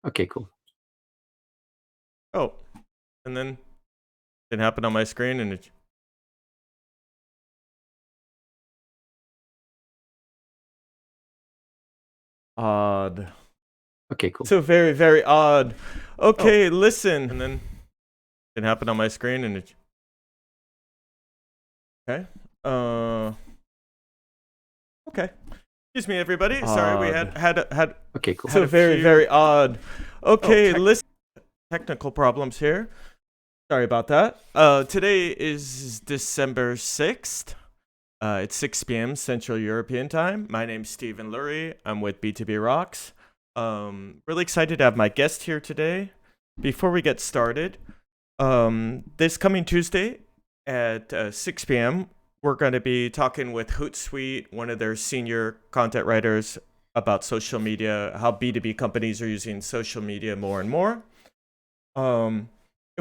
Okay, cool. Oh, and then it happened on my screen and it... Odd. Okay, cool. So very, very odd. Okay, listen. And then it happened on my screen and it... Okay. Okay. Excuse me, everybody. Sorry, we had Okay, cool. So very, very odd. Okay, listen. Technical problems here. Sorry about that. Today is December 6th. It's 6 p.m. Central European Time. My name's Stephen Lurie. I'm with B2B Rocks. Really excited to have my guest here today. Before we get started, this coming Tuesday at 6 p.m., we're going to be talking with Hootsuite, one of their senior content writers, about social media, how B2B companies are using social media more and more. And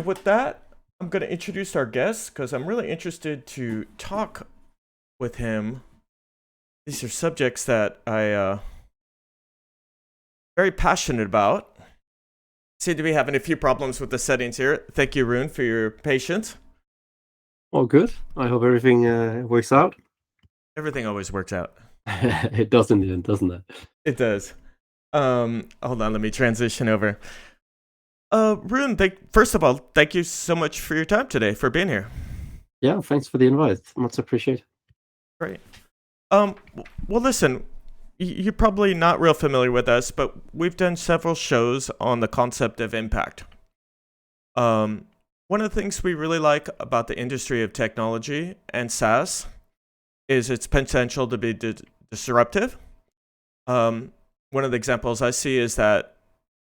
with that, I'm going to introduce our guest because I'm really interested to talk with him. These are subjects that I very passionate about. Seem to be having a few problems with the settings here. Thank you, Rune, for your patience. All good. I hope everything works out. Everything always works out. It does in the end, doesn't it? It does. Hold on, let me transition over. Rune, first of all, thank you so much for your time today, for being here. Yeah, thanks for the invite. Much appreciated. Great. Well, listen, you're probably not real familiar with us, but we've done several shows on the concept of impact. One of the things we really like about the industry of technology and SaaS is its potential to be disruptive. One of the examples I see is that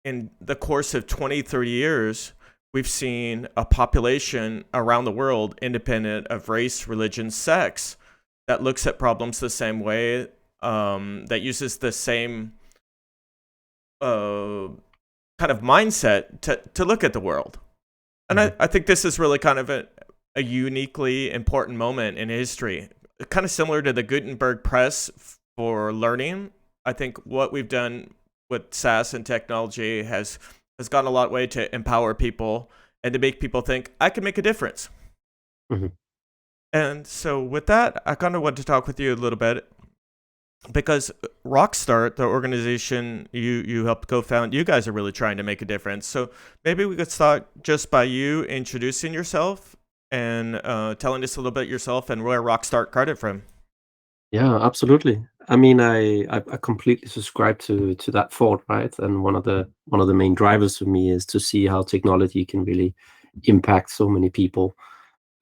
in the course of 20, 30 years, we've seen a population around the world, independent of race, religion, sex, that looks at problems the same way, that uses the same kind of mindset to look at the world. And I think this is really kind of a uniquely important moment in history, kind of similar to the Gutenberg press for learning. I think what we've done with SaaS and technology has gone a lot way to empower people and to make people think, I can make a difference. Mm-hmm. And so with that, I kind of want to talk with you a little bit because Rockstart, the organization you helped co-found, you guys are really trying to make a difference. So maybe we could start just by you introducing yourself and telling us a little bit yourself and where Rockstart started from. Yeah, absolutely. I mean, I completely subscribe to that thought, right? And one of the main drivers for me is to see how technology can really impact so many people,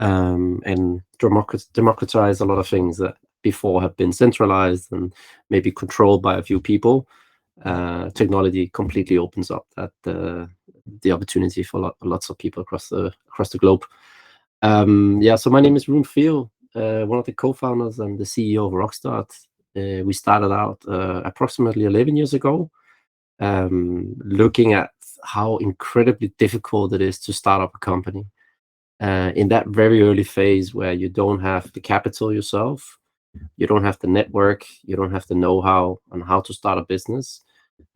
and democratize a lot of things that before have been centralized and maybe controlled by a few people. Technology completely opens up that the opportunity for lots of people across the globe. So my name is Rune Theill, one of the co-founders and the CEO of Rockstart. We started out approximately 11 years ago, looking at how incredibly difficult it is to start up a company. In that very early phase where you don't have the capital yourself, you don't have the network, you don't have the know-how on how to start a business.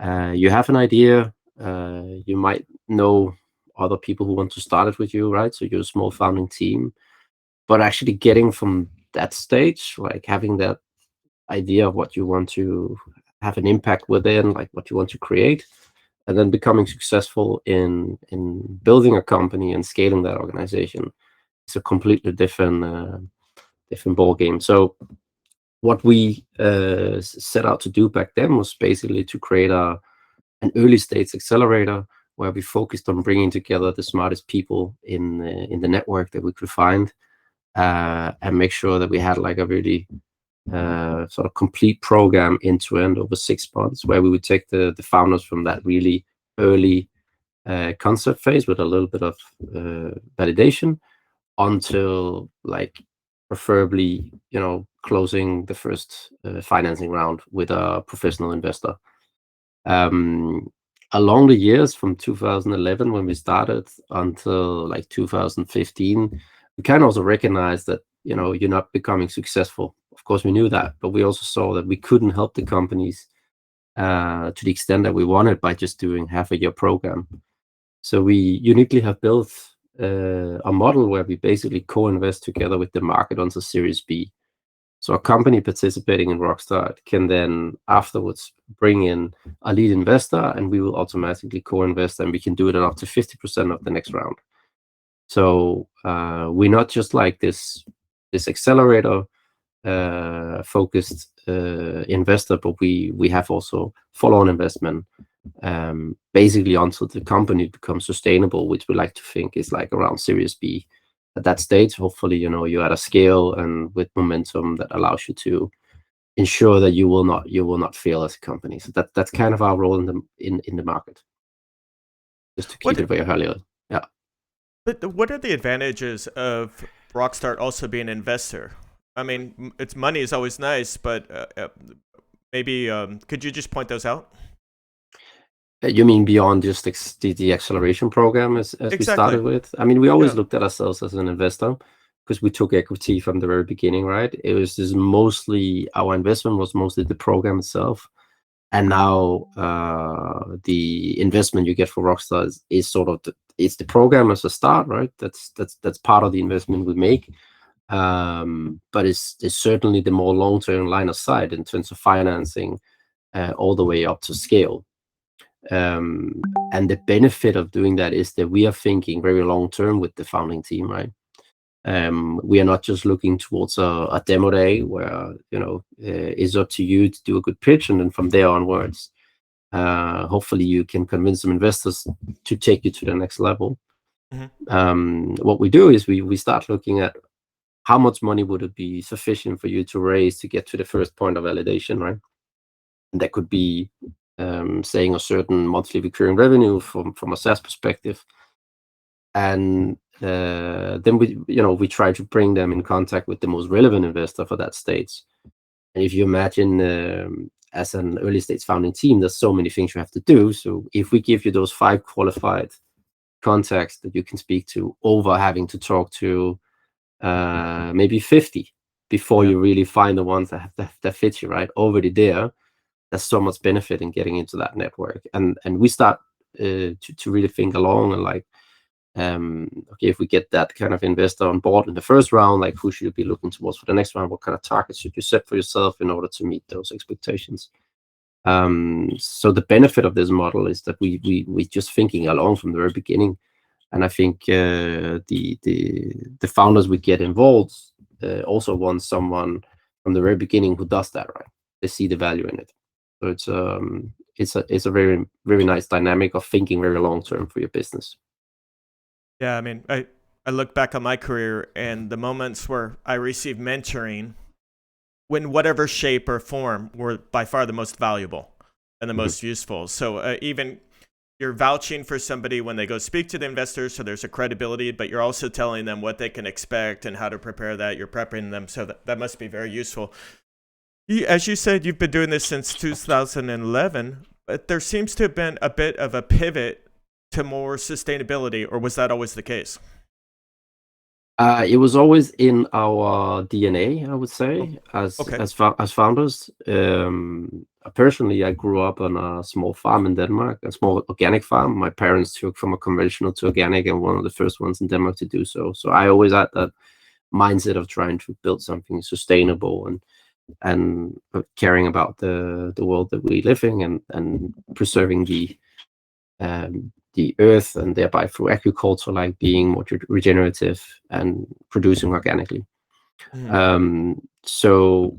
You have an idea, you might know other people who want to start it with you, right? So you're a small founding team, but actually getting from that stage, like having that idea of what you want to have an impact within, like what you want to create, and then becoming successful in building a company and scaling that organization, it's a completely different ball game. So what we set out to do back then was basically to create an early stage accelerator where we focused on bringing together the smartest people in the network that we could find, and make sure that we had like a really sort of complete program end to end over 6 months, where we would take the founders from that really early concept phase with a little bit of validation until like preferably, closing the first financing round with a professional investor. Along the years from 2011 when we started until like 2015, we kind of also recognized that you're not becoming successful. Of course, we knew that, but we also saw that we couldn't help the companies to the extent that we wanted by just doing half a year program. So we uniquely have built a model where we basically co-invest together with the market onto Series B. So a company participating in Rockstart can then afterwards bring in a lead investor, and we will automatically co-invest, and we can do it at up to 50% of the next round. So we're not just like this accelerator focused investor, but we have also follow-on investment basically until the company becomes sustainable, which we like to think is like around Series B. At that stage, hopefully, you're at a scale and with momentum that allows you to ensure that you will not fail as a company. So that's kind of our role in the market, just to keep it very high level. Yeah. But what are the advantages of Rockstart also being an investor? I mean, its money is always nice, but maybe could you just point those out? You mean beyond just the acceleration program as we started with? I mean, we always looked at ourselves as an investor because we took equity from the very beginning, right? It was just mostly our investment was mostly the program itself. And now the investment you get for Rockstar is sort of it's the program as a start, right? That's part of the investment we make. But it's certainly the more long-term line of sight in terms of financing all the way up to scale. And the benefit of doing that is that we are thinking very long-term with the founding team, right? We are not just looking towards a demo day where, it's up to you to do a good pitch, and then from there onwards, hopefully you can convince some investors to take you to the next level. Mm-hmm. What we do is we start looking at how much money would it be sufficient for you to raise to get to the first point of validation, right? And that could be saying a certain monthly recurring revenue from a SaaS perspective. And then we try to bring them in contact with the most relevant investor for that stage. And if you imagine as an early stage founding team, there's so many things you have to do. So if we give you those 5 qualified contacts that you can speak to over having to talk to maybe 50 before you really find the ones that fit you, right? Already there's so much benefit in getting into that network. And we start to really think along and like, okay, if we get that kind of investor on board in the first round, like who should you be looking towards for the next round? What kind of targets should you set for yourself in order to meet those expectations? So the benefit of this model is that we just thinking along from the very beginning. And I think the founders we get involved also want someone from the very beginning who does that, right? They see the value in it. So it's a very, very nice dynamic of thinking very long term for your business. Yeah, I mean, I look back on my career and the moments where I received mentoring, in whatever shape or form, were by far the most valuable and the most useful. So even you're vouching for somebody when they go speak to the investors, so there's a credibility, but you're also telling them what they can expect and how to prepare that. You're prepping them, so that must be very useful. As you said, you've been doing this since 2011, but there seems to have been a bit of a pivot to more sustainability, or was that always the case? It was always in our DNA, I would say, as founders. Personally, I grew up on a small farm in Denmark, a small organic farm. My parents took from a conventional to organic, and one of the first ones in Denmark to do so. So I always had that mindset of trying to build something sustainable and caring about the world that we live in and preserving the earth, and thereby through agriculture, like being more regenerative and producing organically. So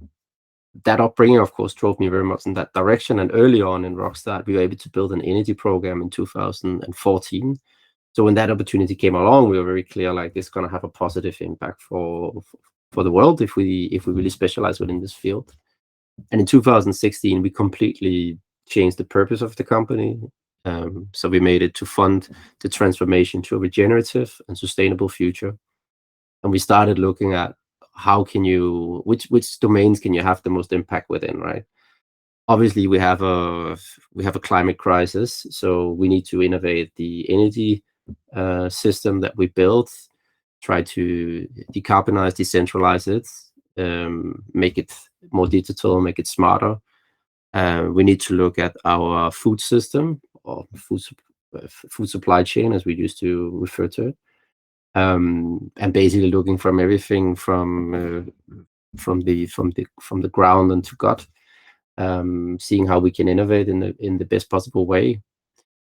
that upbringing, of course, drove me very much in that direction. And early on in Rockstart, we were able to build an energy program in 2014. So when that opportunity came along, we were very clear, like, this is going to have a positive impact for the world if we really specialize within this field. And in 2016, we completely changed the purpose of the company. So we made it to fund the transformation to a regenerative and sustainable future. And we started looking at how can you, which domains can you have the most impact within, right? Obviously, we have a climate crisis, so we need to innovate the energy system that we built, try to decarbonize, decentralize it, make it more digital, make it smarter. We need to look at our food system, or food supply chain, as we used to refer to it, and basically looking from everything from the ground and to gut, seeing how we can innovate in the best possible way.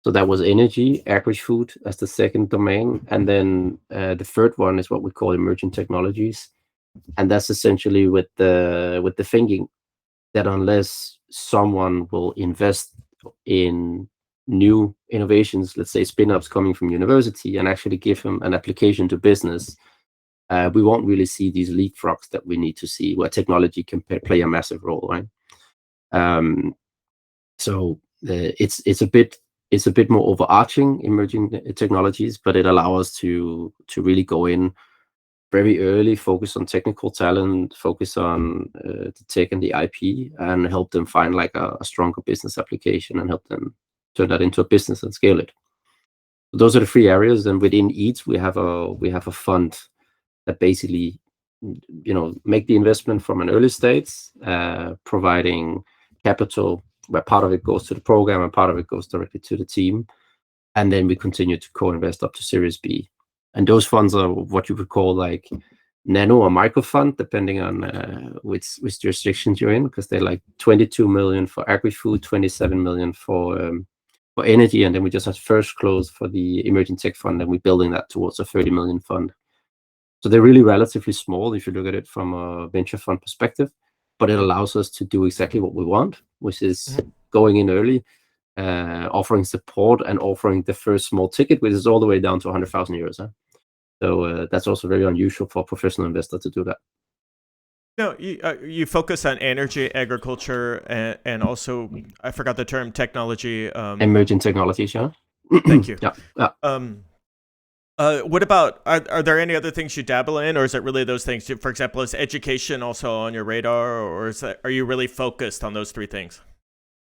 So that was energy, agri-food as the second domain, and then the third one is what we call emerging technologies, and that's essentially with the thinking that unless someone will invest in new innovations, let's say spin-ups coming from university, and actually give them an application to business, we won't really see these leapfrogs that we need to see, where technology can play a massive role, right? So it's a bit more overarching, emerging technologies, but it allows us to really go in very early, focus on technical talent, focus on the tech and the IP, and help them find like a stronger business application and help them turn that into a business and scale it. Those are the three areas, and within each we have a fund that basically, make the investment from an early stage, providing capital where part of it goes to the program and part of it goes directly to the team, and then we continue to co-invest up to Series B. And those funds are what you would call like nano or micro fund, depending on which jurisdictions you're in, because they're like 22 million for agri-food, 27 million for energy, and then we just had first close for the emerging tech fund, and we're building that towards a 30 million fund. So they're really relatively small if you look at it from a venture fund perspective, but it allows us to do exactly what we want, which is going in early, offering support and offering the first small ticket, which is all the way down to 100,000 euros. Huh? So that's also very unusual for a professional investor to do that. No, you focus on energy, agriculture, and also, I forgot the term, technology. Emerging technologies, yeah. Thank you. Yeah. What about, are there any other things you dabble in, or is it really those things? For example, is education also on your radar, or are you really focused on those three things?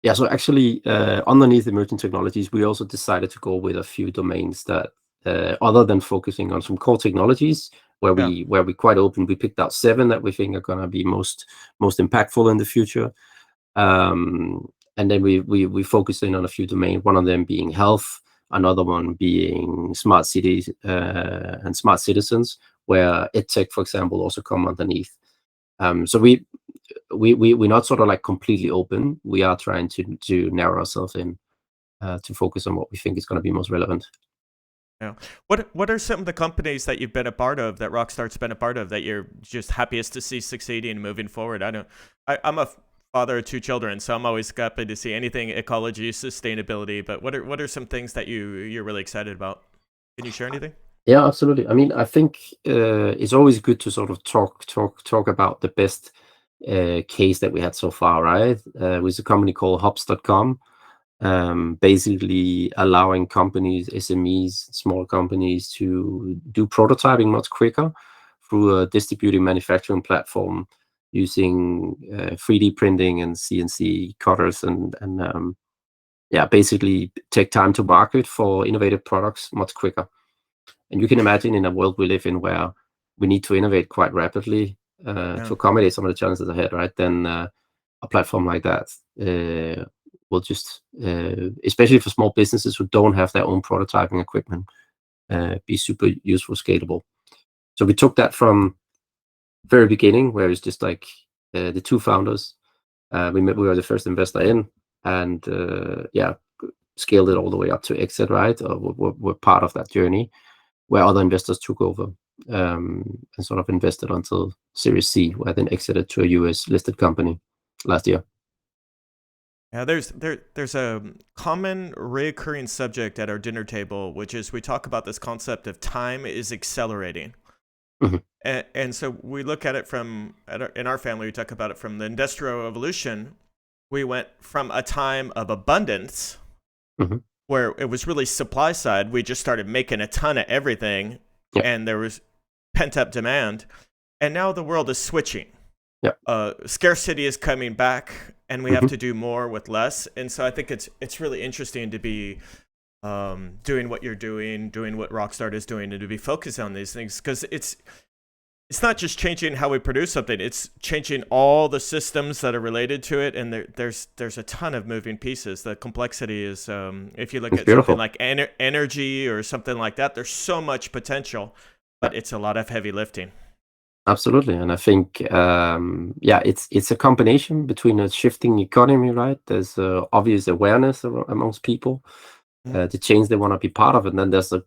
Yeah, so actually, underneath emerging technologies, we also decided to go with a few domains that, other than focusing on some core technologies, where we quite open, we picked out 7 that we think are going to be most impactful in the future, and then we focus in on a few domains. One of them being health, another one being smart cities and smart citizens, where edtech, for example, also come underneath. So we're not sort of like completely open. We are trying to narrow ourselves in to focus on what we think is going to be most relevant. Yeah. What are some of the companies that you've been a part of, that Rockstart's been a part of, that you're just happiest to see succeeding and moving forward? I'm a father of 2 children, so I'm always happy to see anything ecology, sustainability. But what are some things that you're really excited about? Can you share anything? Yeah, absolutely. I mean, I think it's always good to sort of talk about the best case that we had so far, right? With a company called hops.com, basically allowing companies, SMEs, small companies, to do prototyping much quicker through a distributed manufacturing platform using 3D printing and CNC cutters, and basically take time to market for innovative products much quicker. And you can imagine, in a world we live in where we need to innovate quite rapidly to accommodate some of the challenges ahead, right? Then a platform like that will just, especially for small businesses who don't have their own prototyping equipment, be super useful, scalable. So we took that from very beginning, where it's just like the 2 founders. We were the first investor in, and scaled it all the way up to exit, right? We're part of that journey, where other investors took over and sort of invested until Series C, where then exited to a US listed company last year. Yeah, there's a common recurring subject at our dinner table, which is we talk about this concept of time is accelerating. And so we look at it in our family, we talk about it from the Industrial Revolution. We went from a time of abundance, where it was really supply side. We just started making a ton of everything, and there was pent up demand. And now the world is switching. Scarcity is coming back, and we have to do more with less. And so I think it's really interesting to be doing what you're doing what Rockstart is doing, and to be focused on these things, because it's not just changing how we produce something, it's changing all the systems that are related to it, and there's a ton of moving pieces. The complexity is, if you look It's at something beautiful. like energy or something like that, there's so much potential, but it's a lot of heavy lifting. Absolutely, and I think it's a combination between a shifting economy, right? There's obvious awareness amongst people, the change they want to be part of, and then there's a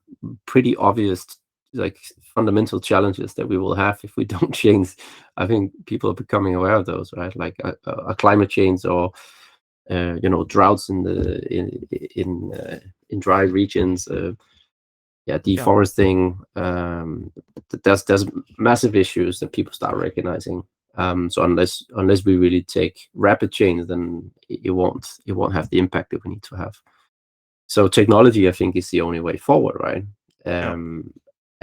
pretty obvious like fundamental challenges that we will have if we don't change. I think people are becoming aware of those, right? Like a climate change or droughts in dry regions. Deforesting. There's massive issues that people start recognizing. So unless we really take rapid change, then it won't have the impact that we need to have. So technology, I think, is the only way forward, right?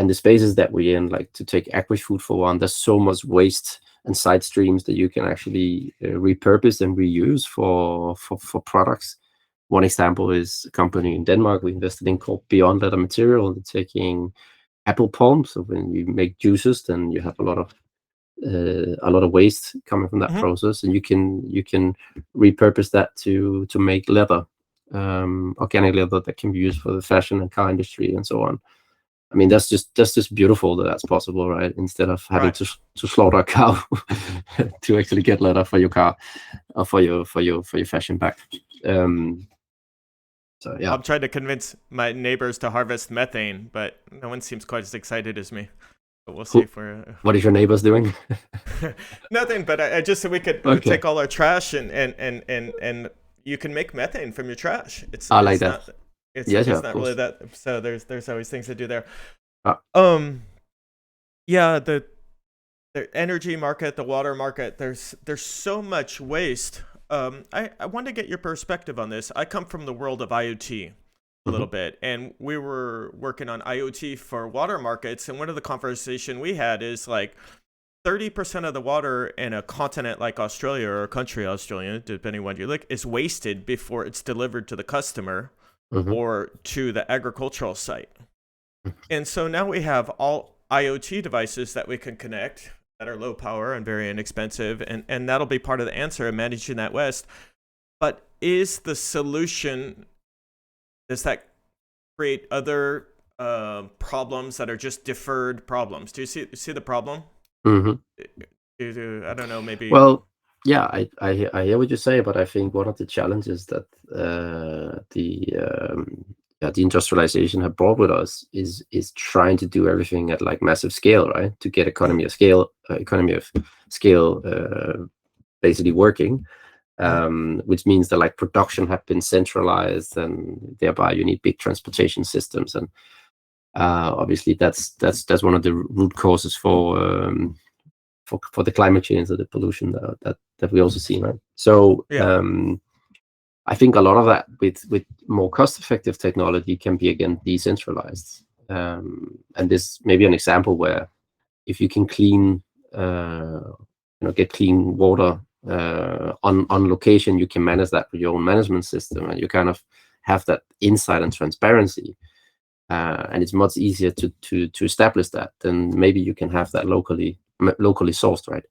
And the spaces that we're in, like to take agri-food for one, there's so much waste and side streams that you can actually repurpose and reuse for products. One example is a company in Denmark we invested in called Beyond Leather Material. They're taking apple pulp. So when you make juices, then you have a lot of waste coming from that process, and you can repurpose that to make leather, organic leather that can be used for the fashion and car industry and so on. I mean, that's just beautiful that that's possible, right? Instead of having to slaughter a cow to actually get leather for your car or for your fashion bag. So yeah, I'm trying to convince my neighbors to harvest methane, but no one seems quite as excited as me. But we'll see if we're. What is your neighbors doing? Nothing, but I just said we could take all our trash and you can make methane from your trash. It's like that. It's not really that. So there's always things to do there. The energy market, the water market. There's so much waste. I want to get your perspective on this. I come from the world of IoT a little bit, and we were working on IoT for water markets. And one of the conversation we had is like 30% of the water in a continent like Australia or a country Australia, depending on what you look, is wasted before it's delivered to the customer or to the agricultural site. And so now we have all IoT devices that we can connect that are low power and very inexpensive, and that'll be part of the answer in managing that waste. But is the solution, does that create other problems that are just deferred problems? Do you see the problem? I don't know, maybe. Well, yeah, I hear what you say, but I think one of the challenges that the industrialization have brought with us is trying to do everything at like massive scale, right? To get economy of scale, basically working, which means that like production have been centralized, and thereby you need big transportation systems, and obviously that's one of the root causes for the climate change or the pollution that we also see, right? So I think a lot of that with more cost-effective technology can be again decentralized, and this may be an example where if you can get clean water on location, you can manage that with your own management system, and you kind of have that insight and transparency, and it's much easier to establish that than maybe you can have that locally sourced, right?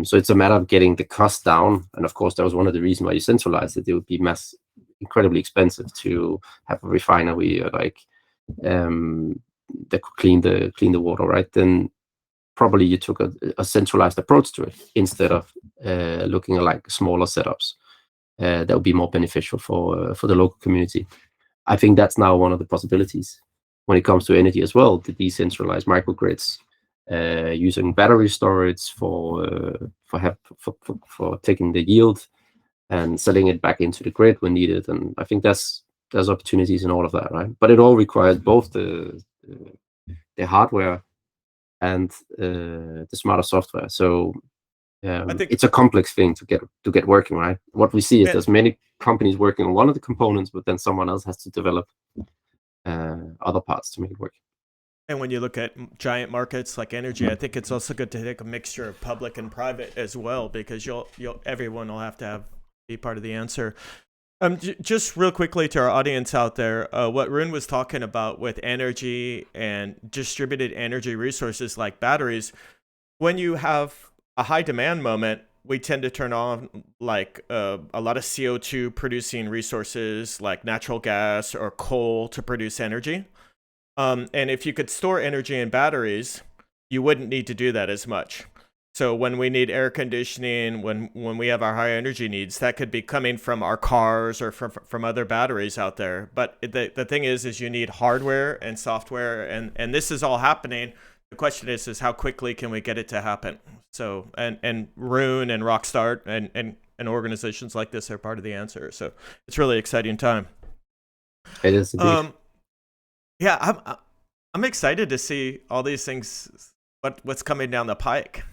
So it's a matter of getting the cost down, and of course that was one of the reasons why you centralized it. It would be incredibly expensive to have a refinery that could clean the water, right? Then probably you took a centralized approach to it instead of looking at like smaller setups that would be more beneficial for the local community. I think that's now one of the possibilities when it comes to energy as well, the decentralized microgrids, using battery storage for taking the yield and selling it back into the grid when needed. And I think there's opportunities in all of that, right? But it all requires both the hardware and the smarter software. So I think it's a complex thing to get working, right? What we see is there's many companies working on one of the components, but then someone else has to develop other parts to make it work. And when you look at giant markets like energy, I think it's also good to take a mixture of public and private as well, because everyone will have to be part of the answer. Just real quickly to our audience out there, what Rune was talking about with energy and distributed energy resources like batteries, when you have a high demand moment, we tend to turn on like a lot of CO2 producing resources like natural gas or coal to produce energy. And if you could store energy in batteries, you wouldn't need to do that as much. So when we need air conditioning, when we have our high energy needs, that could be coming from our cars or from other batteries out there. But the thing is you need hardware and software, and this is all happening. The question is how quickly can we get it to happen? So and Rune and Rockstart and organizations like this are part of the answer. So it's really exciting time. It is indeed. Yeah, I'm excited to see all these things. What's coming down the pike?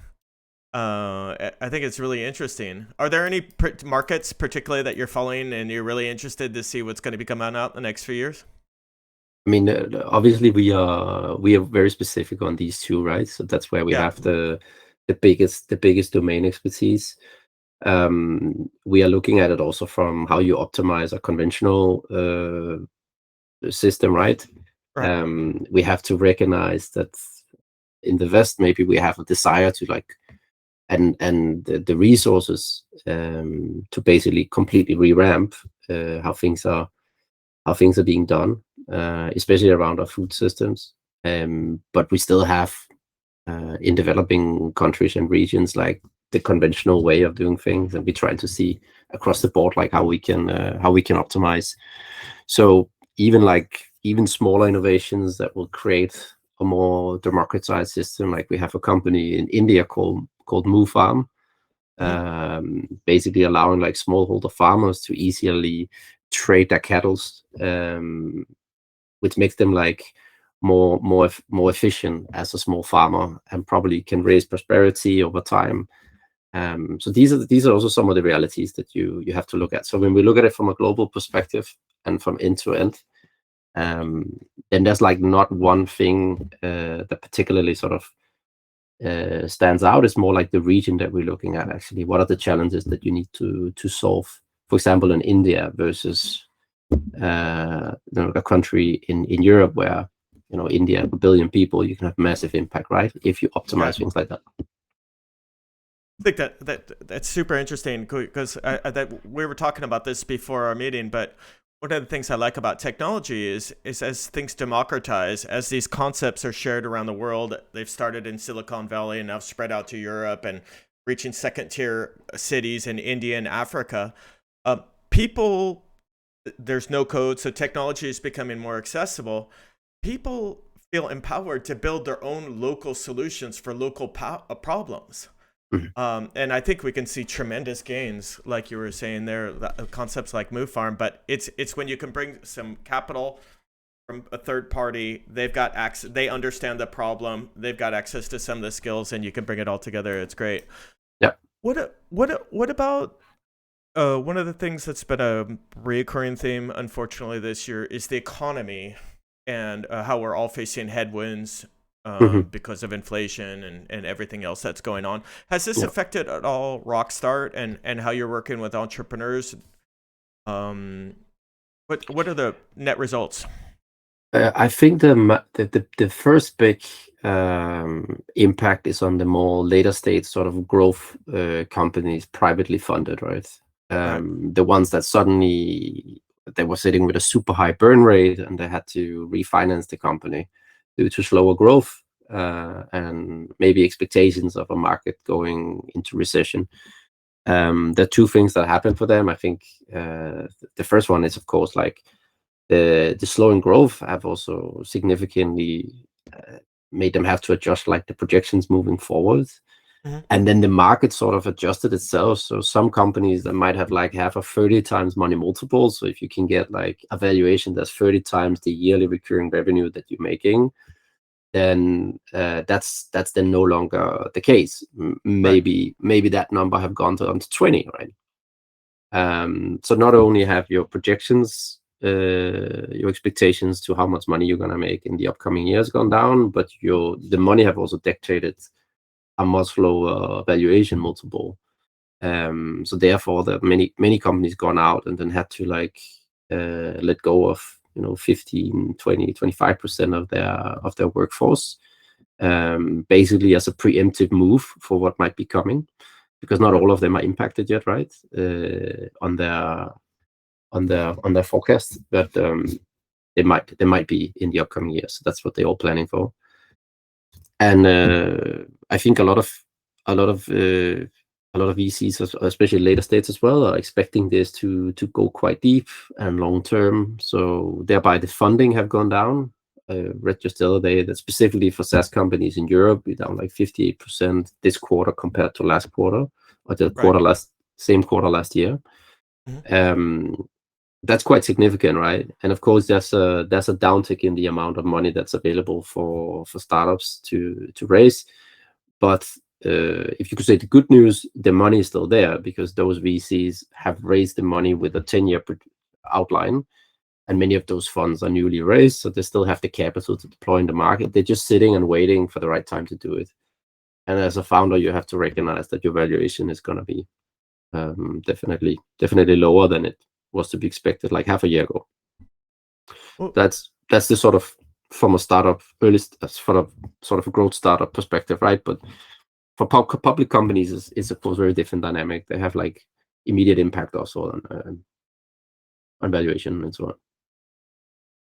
I think it's really interesting. Are there any markets particularly that you're following and you're really interested to see what's going to be coming out in the next few years? I mean, obviously we are very specific on these two, right? So that's where we have the biggest domain expertise. We are looking at it also from how you optimize a conventional system, right? We have to recognize that in the West, maybe we have a desire to like and the resources to basically completely revamp how things are being done, especially around our food systems. But we still have in developing countries and regions like the conventional way of doing things, and we try to see across the board like how we can optimize. So even smaller innovations that will create a more democratized system, like we have a company in India called Move Farm, basically allowing like smallholder farmers to easily trade their cattle, which makes them like more efficient as a small farmer and probably can raise prosperity over time. So these are also some of the realities that you have to look at. So when we look at it from a global perspective and from end to end, then there's like not one thing that particularly sort of stands out. It's more like the region that we're looking at. Actually, what are the challenges that you need to solve? For example, in India versus a country in Europe where India, 1 billion people, you can have massive impact, right? If you optimize things like that. I think that's super interesting because that we were talking about this before our meeting, but one of the things I like about technology is as things democratize, as these concepts are shared around the world, they've started in Silicon Valley and now spread out to Europe and reaching second-tier cities in India and Africa. People, there's no code, so technology is becoming more accessible. People feel empowered to build their own local solutions for local problems. And I think we can see tremendous gains, like you were saying there, concepts like Move Farm. But it's when you can bring some capital from a third party, they've got access, they understand the problem, they've got access to some of the skills, and you can bring it all together. It's great. Yeah. What about one of the things that's been a recurring theme, unfortunately, this year is the economy and how we're all facing headwinds. Because of inflation and everything else that's going on. Has this affected at all Rockstart and how you're working with entrepreneurs? What are the net results? I think the first big impact is on the more later stage sort of growth companies, privately funded, right? The ones that suddenly they were sitting with a super high burn rate and they had to refinance the company due to slower growth and maybe expectations of a market going into recession. There are two things that happen for them. I think the first one is, of course, like the slowing growth have also significantly made them have to adjust like the projections moving forward. And then the market sort of adjusted itself. So some companies that might have like a 30 times money multiple. So if you can get like a valuation that's 30 times the yearly recurring revenue that you're making, then that's then no longer the case. Maybe that number have gone down to 20, right? So not only have your projections, your expectations to how much money you're gonna make in the upcoming years gone down, but the money have also dictated a much lower valuation multiple. So therefore, there are many companies gone out and then had to like let go of 15, 20, 25% of their workforce, basically as a preemptive move for what might be coming, because not all of them are impacted yet, right? On their forecast, but they might be in the upcoming years. So that's what they're all planning for. And I think a lot of VCs, especially later states as well, are expecting this to go quite deep and long term. So thereby the funding have gone down. Read just the other day that specifically for SaaS companies in Europe, we're down like 58% this quarter compared to last quarter, or the same quarter last year. Mm-hmm. That's quite significant, right? And of course, there's a downtick in the amount of money that's available for startups to raise. But if you could say the good news, the money is still there because those VCs have raised the money with a 10-year outline, and many of those funds are newly raised, so they still have the capital to deploy in the market. They're just sitting and waiting for the right time to do it. And as a founder, you have to recognize that your valuation is going to be definitely lower than it was to be expected like half a year ago. Well, that's the sort of, from a startup sort of a growth startup perspective, right? But for public companies, it's of course very different dynamic. They have like immediate impact also on valuation and so on.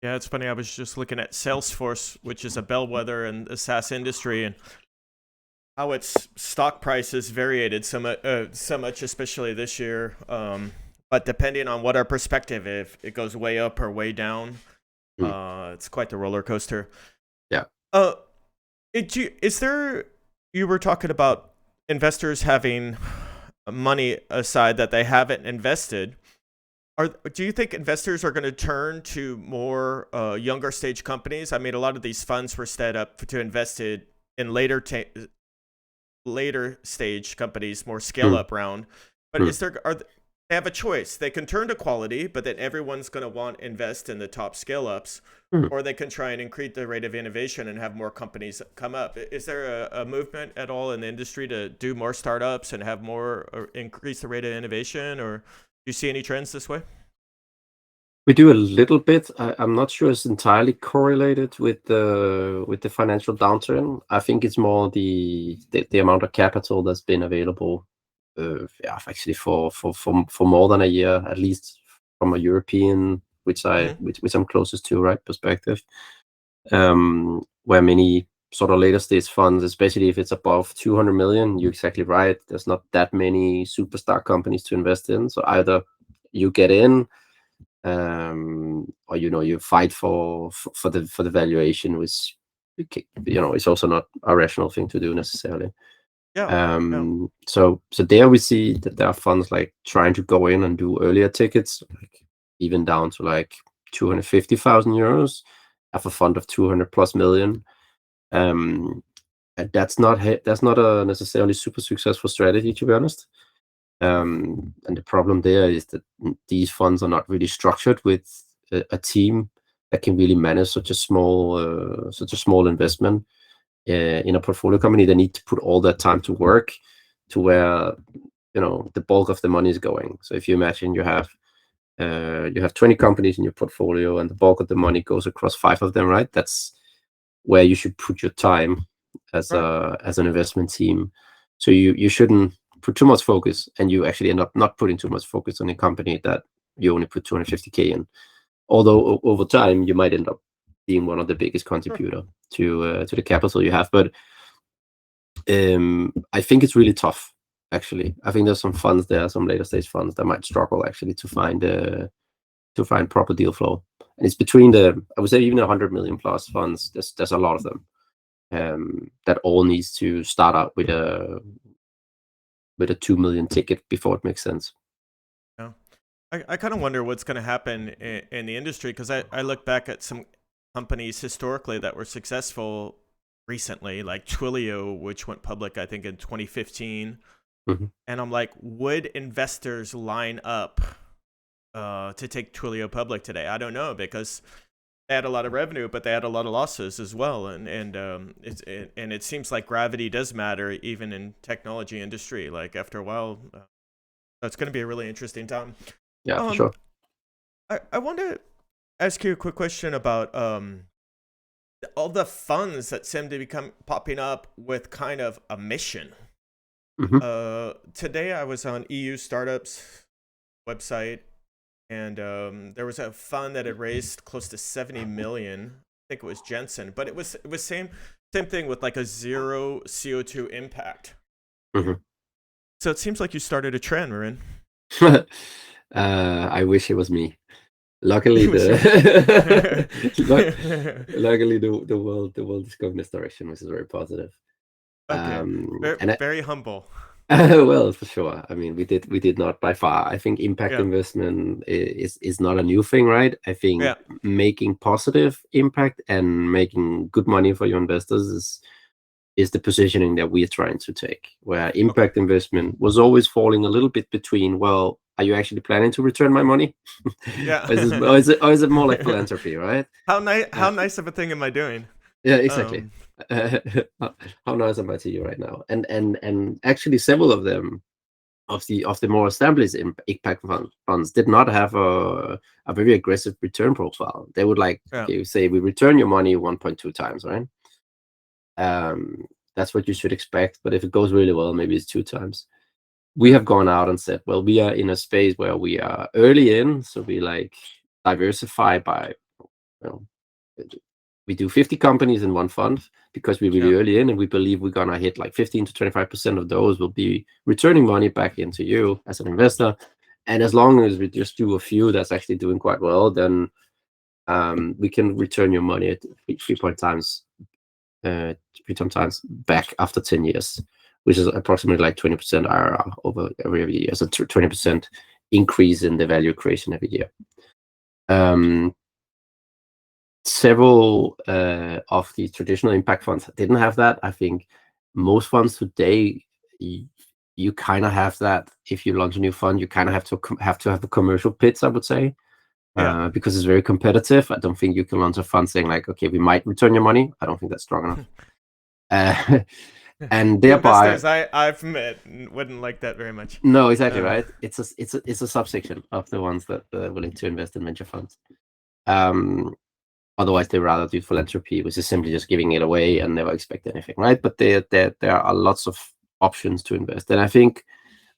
Yeah, it's funny. I was just looking at Salesforce, which is a bellwether in the SaaS industry, and how its stock price has variated so much, especially this year. But depending on what our perspective, if it goes way up or way down, it's quite the roller coaster. Yeah. You were talking about investors having money aside that they haven't invested. Do you think investors are going to turn to more younger stage companies? I mean, a lot of these funds were set up to invest in later stage companies, more scale up round. But they have a choice. They can turn to quality, but then everyone's going to want to invest in the top scale ups, or they can try and increase the rate of innovation and have more companies come up. Is there a movement at all in the industry to do more startups and have more, or increase the rate of innovation, or do you see any trends this way? We do a little bit. I'm not sure it's entirely correlated with the financial downturn. I think it's more the amount of capital that's been available. Actually for more than a year, at least from a European, which I'm closest to, right, perspective, where many sort of later stage funds, especially if it's above 200 million, you're exactly right. There's not that many superstar companies to invest in. So either you get in, or you fight for the valuation, which is also not a rational thing to do necessarily. So there we see that there are funds like trying to go in and do earlier tickets, like even down to like 250,000 euros, have a fund of 200 plus million. And that's not a necessarily super successful strategy, to be honest. And the problem there is that these funds are not really structured with a team that can really manage such a small investment in a portfolio company. They need to put all their time to work to where the bulk of the money is going. So if you imagine you have 20 companies in your portfolio and the bulk of the money goes across 5 of them, right? That's where you should put your time as an investment team. So you shouldn't put too much focus, and you actually end up not putting too much focus on a company that you only put 250K in. Although over time you might end up being one of the biggest contributor to the capital you have. But I think it's really tough, actually. I think there's some funds there, some later stage funds that might struggle actually to find proper deal flow. And it's between I would say even 100 million plus funds, there's a lot of them that all needs to start out with a 2 million ticket before it makes sense. Yeah. I kind of wonder what's going to happen in the industry, because I look back at some companies historically that were successful recently, like Twilio, which went public, I think, in 2015. Mm-hmm. And I'm like, would investors line up to take Twilio public today? I don't know, because they had a lot of revenue, but they had a lot of losses as well. And it seems like gravity does matter even in technology industry. Like after a while, That's going to be a really interesting time. Yeah, for sure. I want to ask you a quick question about all the funds that seem to become popping up with kind of a mission. Today I was on EU Startups website, and there was a fund that had raised close to 70 million. I think it was Jensen, but it was same thing with like a 0 CO2 impact. So it seems like you started a trend, Rune. I wish it was me. Luckily, luckily the world is going this direction, which is very positive. Okay. Very humble. Well, for sure. I mean, we did not by far. I think impact investment is not a new thing, right? I think making positive impact and making good money for your investors is the positioning that we're trying to take, where impact investment was always falling a little bit between, well, are you actually planning to return my money? Yeah. or is it more like philanthropy, right? How nice of a thing am I doing? Yeah, exactly. How nice am I to you right now? And actually several of them, of the more established impact funds did not have a very aggressive return profile. They would say we return your money 1.2 times, right? That's what you should expect. But if it goes really well, maybe it's 2 times. We have gone out and said, well, we are in a space where we are early in, so we diversify by, we do 50 companies in one fund because we're really early in, and we believe we're gonna hit like 15 to 25% of those will be returning money back into you as an investor. And as long as we just do a few that's actually doing quite well, then we can return your money at 3 times back after 10 years, which is approximately like 20% IRR over every year. So 20% increase in the value creation every year. Several of the traditional impact funds didn't have that. I think most funds today, you kind of have that. If you launch a new fund, you kind of have to have a commercial pitch, I would say, because it's very competitive. I don't think you can launch a fund saying like, okay, we might return your money. I don't think that's strong enough. And thereby, investors I've met wouldn't like that very much. No, exactly right. It's a subsection of the ones that are willing to invest in venture funds. Otherwise, they rather do philanthropy, which is simply just giving it away and never expect anything, right? But there are lots of options to invest, and I think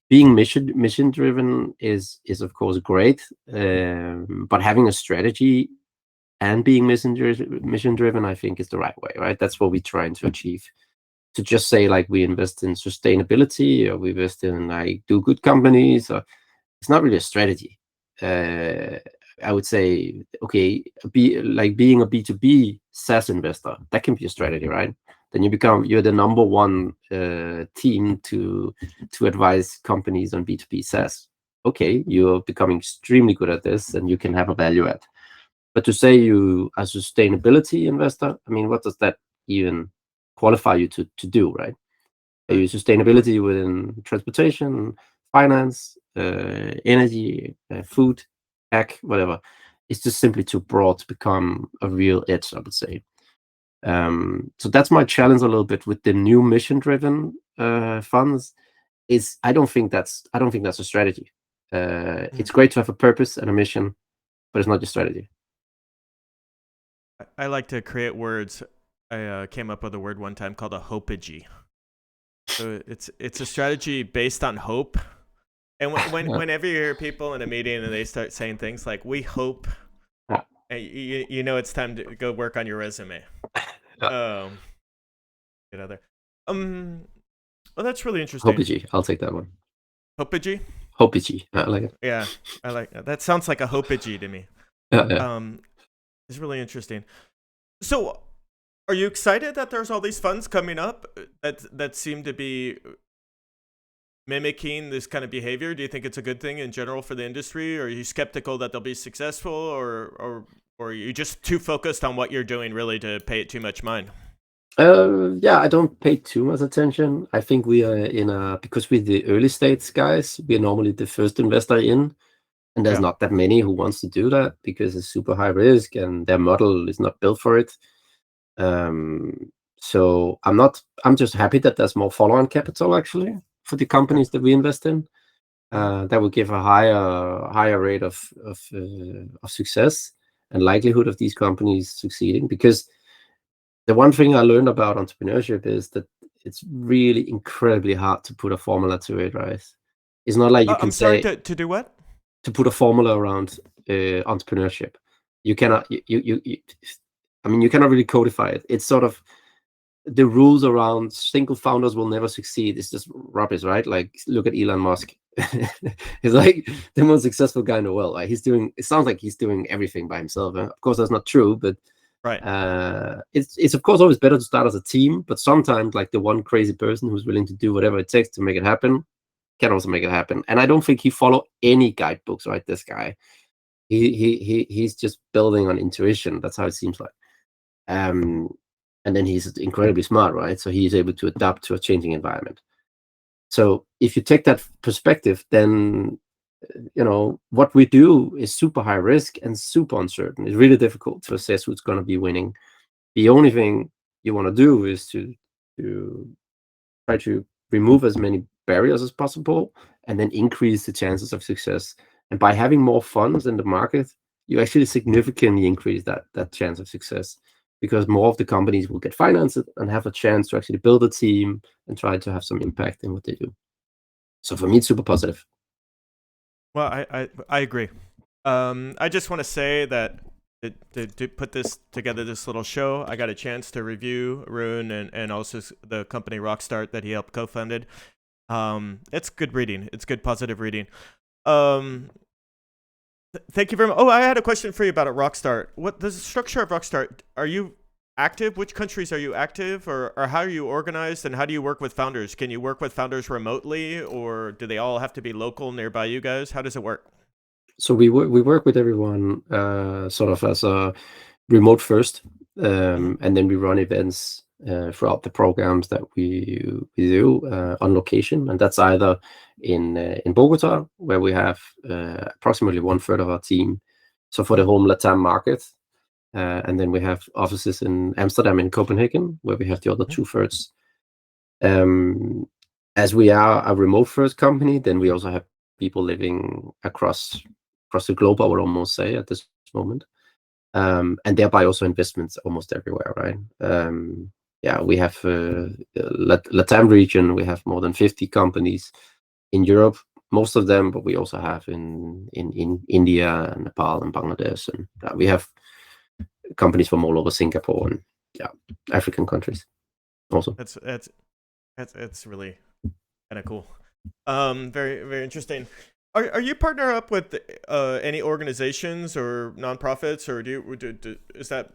being mission driven is of course great, but having a strategy and being mission driven, I think, is the right way, right? That's what we're trying to achieve. To just say like we invest in sustainability or we invest in like do good companies, or it's not really a strategy. I would say, okay, being a B2B SaaS investor, that can be a strategy, right? Then you're the number one team to advise companies on B2B SaaS. Okay, you're becoming extremely good at this and you can have a value add. But to say you a sustainability investor, I mean, what does that even qualify you to do, right? Are you sustainability within transportation, finance, energy, food, tech, whatever? It's just simply too broad to become a real edge, I would say. So that's my challenge a little bit with the new mission-driven funds. I don't think that's a strategy. It's great to have a purpose and a mission, but it's not your strategy. I like to create words. I came up with a word one time called a hopeagy. So it's a strategy based on hope. And whenever you hear people in a meeting and they start saying things like "we hope," you know it's time to go work on your resume. Get other. Well, that's really interesting. Hopeagy, I'll take that one. Hopeagy. Hopeagy, I like it. Yeah, I like that. That sounds like a hopeagy to me. It's really interesting. So, are you excited that there's all these funds coming up that seem to be mimicking this kind of behavior? Do you think it's a good thing in general for the industry? Or are you skeptical that they'll be successful, or are you just too focused on what you're doing really to pay it too much mind? Yeah, I don't pay too much attention. I think we are because we're the early stage guys, we're normally the first investor in, and there's not that many who wants to do that because it's super high risk and their model is not built for it. So I'm just happy that there's more follow-on capital actually for the companies that we invest in. that will give a higher rate of success and likelihood of these companies succeeding. Because the one thing I learned about entrepreneurship is that it's really incredibly hard to put a formula to it, right? It's not like you can I'm sorry, say to do what? to put a formula around entrepreneurship. You cannot. I mean, you cannot really codify it. It's sort of the rules around single founders will never succeed. It's just rubbish, right? Like, look at Elon Musk. He's like the most successful guy in the world. Like, it sounds like he's doing everything by himself. Of course, that's not true, but Right. It's of course always better to start as a team. But sometimes, like, the one crazy person who's willing to do whatever it takes to make it happen can also make it happen. And I don't think he follow any guidebooks, right? This guy, he's just building on intuition. That's how it seems like. And then he's incredibly smart, right? So he's able to adapt to a changing environment. So if you take that perspective, then what we do is super high risk and super uncertain. It's really difficult to assess who's going to be winning. The only thing you want to do is to try to remove as many barriers as possible and then increase the chances of success. And by having more funds in the market, you actually significantly increase that chance of success, because more of the companies will get financed and have a chance to actually build a team and try to have some impact in what they do. So for me, it's super positive. Well, I agree. I just want to say that to put this together, this little show, I got a chance to review Rune and also the company Rockstart that he helped co-funded. It's good reading. It's good positive reading. Thank you very much. Oh, I had a question for you about Rockstart. What the structure of Rockstart? Are you active? Which countries are you active, or how are you organized, and how do you work with founders? Can you work with founders remotely, or do they all have to be local nearby you guys? How does it work? So we work with everyone sort of as a remote first, and then we run events throughout the programs that we do on location, and that's either in Bogota, where we have approximately 1/3 of our team, so for the whole Latam market, and then we have offices in Amsterdam and Copenhagen, where we have the other 2/3. As we are a remote first company, then we also have people living across the globe, I would almost say, at this moment, and thereby also investments almost everywhere, right? We have Latam region. We have more than 50 companies in Europe, most of them, but we also have in India and Nepal and Bangladesh, and we have companies from all over Singapore and African countries also. That's really kind of cool. Very, very interesting. Are you partner up with any organizations or nonprofits, or is that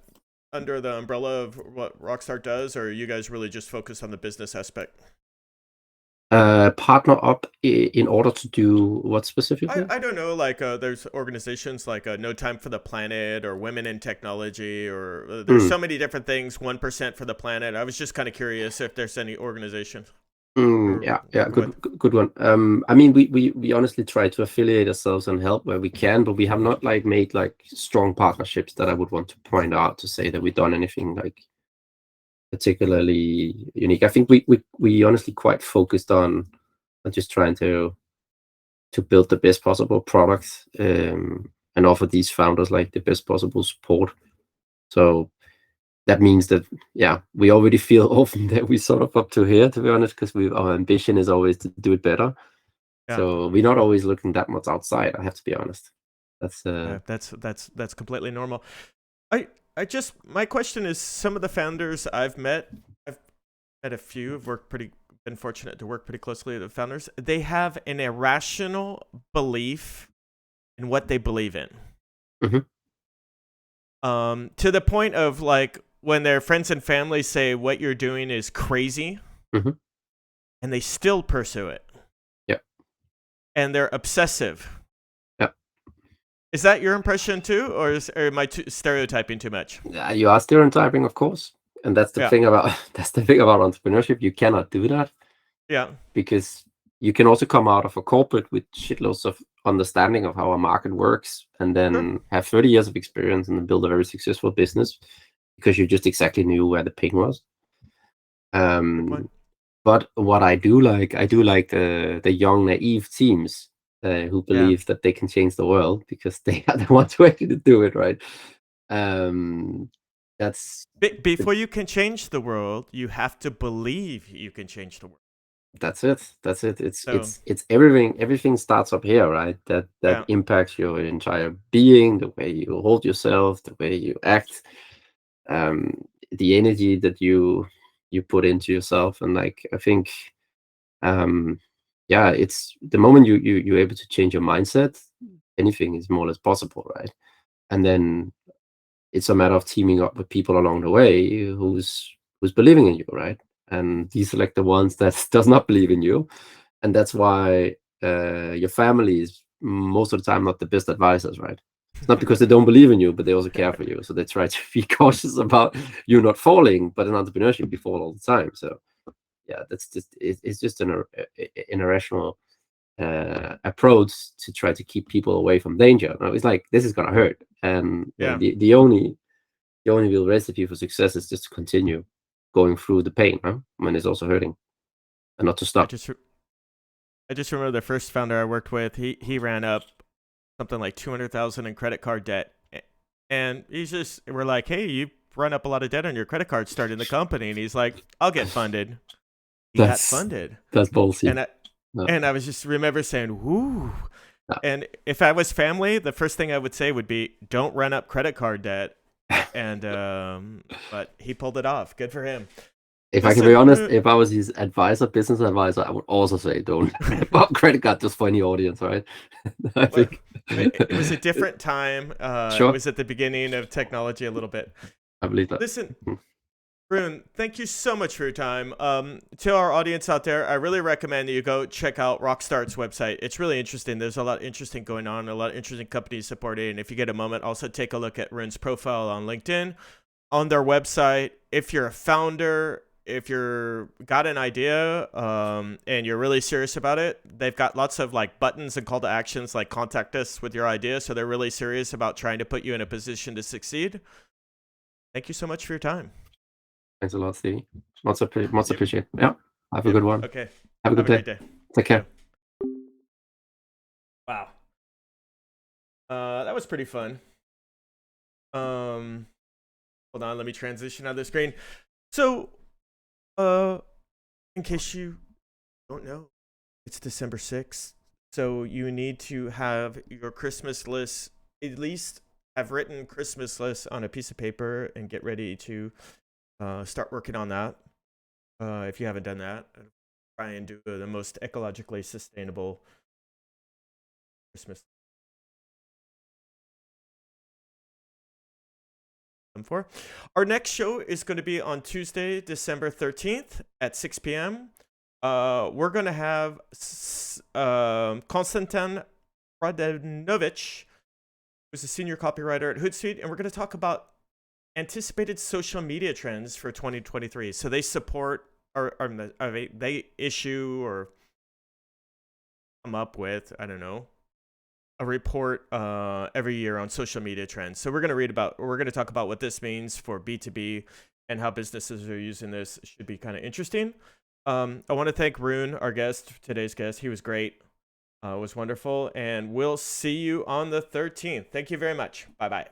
under the umbrella of what Rockstart does, or are you guys really just focused on the business aspect? Partner up in order to do what specifically? I don't know, like there's organizations like No Time for the Planet or Women in Technology, or there's so many different things, 1% for the Planet. I was just kind of curious if there's any organizations. Good one. I mean, we honestly try to affiliate ourselves and help where we can, but we have not made strong partnerships that I would want to point out to say that we've done anything particularly unique. I think we honestly quite focused on just trying to build the best possible product and offer these founders the best possible support. So that means that we already feel often that we sort of up to here, to be honest, because our ambition is always to do it better. So we're not always looking that much outside, I have to be honest. That's completely normal. My question is, some of the founders I've met a few, been fortunate to work pretty closely with the founders. They have an irrational belief in what they believe in. To the point of when their friends and family say what you're doing is crazy, and they still pursue it. And they're obsessive. Is that your impression too, or am I stereotyping too much? You are stereotyping, of course, and that's the thing about entrepreneurship. You cannot do that. Because you can also come out of a corporate with shitloads of understanding of how a market works, and then have 30 years of experience and build a very successful business because you just exactly knew where the ping was. But what I do like the young naive teams who believe that they can change the world because they are the ones who actually do it, right? That's Before you can change the world, you have to believe you can change the world. That's it. That's it. So It's everything. Everything starts up here, right? That yeah, impacts your entire being, the way you hold yourself, the way you act, the energy that you put into yourself, and like I think, yeah, it's the moment you're able to change your mindset, anything is more or less possible, right? And then it's a matter of teaming up with people along the way who's believing in you, right? And these are like the ones that does not believe in you, and that's why your family is most of the time not the best advisors, right? It's not because they don't believe in you, but they also care for you, so they try to be cautious about you not falling. But in entrepreneurship, you fall all the time. So yeah, that's just it's just an irrational approach to try to keep people away from danger. Now, it's like this is gonna hurt, and yeah. the only real recipe for success is just to continue going through the pain, huh? When it's also hurting, and not to stop. I just remember the first founder I worked with. He ran up something like 200,000 in credit card debt, and we're like, hey, you run up a lot of debt on your credit card starting the company, and he's like, I'll get funded. He got funded. That's ballsy. And I was just remember saying, whoo. No. And if I was family, the first thing I would say would be, don't run up credit card debt. And but he pulled it off. Good for him. If I can be honest, if I was his business advisor, I would also say don't about credit card just for any audience, right? I think it was a different time. Sure. It was at the beginning of technology a little bit. I believe that. Listen, Rune, thank you so much for your time. To our audience out there, I really recommend that you go check out Rockstart's website. It's really interesting. There's a lot interesting going on, a lot of interesting companies supported. And if you get a moment, also take a look at Rune's profile on LinkedIn, on their website. If you're a founder, if you're got an idea and you're really serious about it, they've got lots of like buttons and call to actions like contact us with your idea. So they're really serious about trying to put you in a position to succeed. Thank you so much for your time. Thanks a lot, Stevie. Much appreciated. Yeah. Have a good one. Okay. Have a good day. Great day. Take care. Wow. That was pretty fun. Hold on, let me transition out of the screen. So, in case you don't know, it's December 6th. So you need to have your Christmas list, at least have written Christmas lists on a piece of paper and get ready to start working on that. If you haven't done that, try and do the most ecologically sustainable Christmas. For our next show is going to be on Tuesday, December 13th at 6 p.m. We're going to have Konstantin Radenovic, who's a senior copywriter at Hootsuite, and we're going to talk about anticipated social media trends for 2023. So they support or they issue or come up with, I don't know, a report every year on social media trends. So we're going to talk about what this means for B2B and how businesses are using this. Should be kind of interesting. I want to thank Rune, our guest, today's guest. He was great. It was wonderful. And we'll see you on the 13th. Thank you very much. Bye-bye.